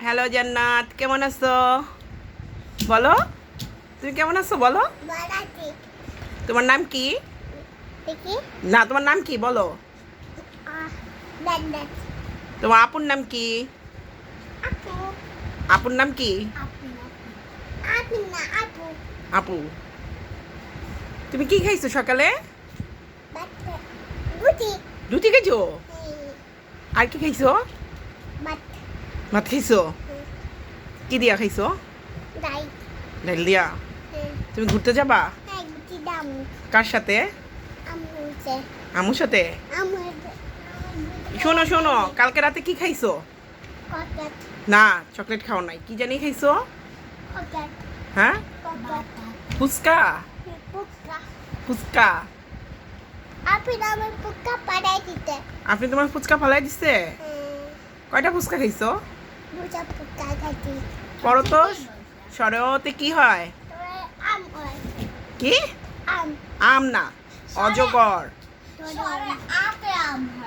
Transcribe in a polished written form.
Hello জান্নাত, কেমন আছো? বলো, তুমি কেমন আছো বলো। বালাতি তোমার নাম কি? দেখি না, তোমার নাম কি বলো। দাদা তোমার আপুর নাম কি? আপু আপুর নাম কি? আপু আপু না আপু আপু। তুমি কি খাইছো সকালে? বাচ্চা গুটি রুটি খাইছো? আর কি খাইছো? বাট ভাত খাইছো? কি দিয়া খাইছো? দাই ডাল দিয়া। তুমি ঘুরতে যাবা? গুটি দাম কার সাথে? আমুছে আমুর সাথে? আমুছে শোনো শোনো, কালকে রাতে কি খাইছো? কটাত না, চকলেট খাও নাই, কি জানি খাইছো? কটাত হ্যাঁ, কটাত ফুচকা। পুক্কা ফুচকা। আপনি আমার পুক্কা পাড়াই দিতে আপনি তোমার ফুচকা ফালাই দিছে? কয়টা ফুচকা খাইছো? দুটা পুক্কা খাচ্ছি পড়ো তো, সরেওতে কি হয়? আম হয় কি? আম আম না, অজগর। আপে আম হয়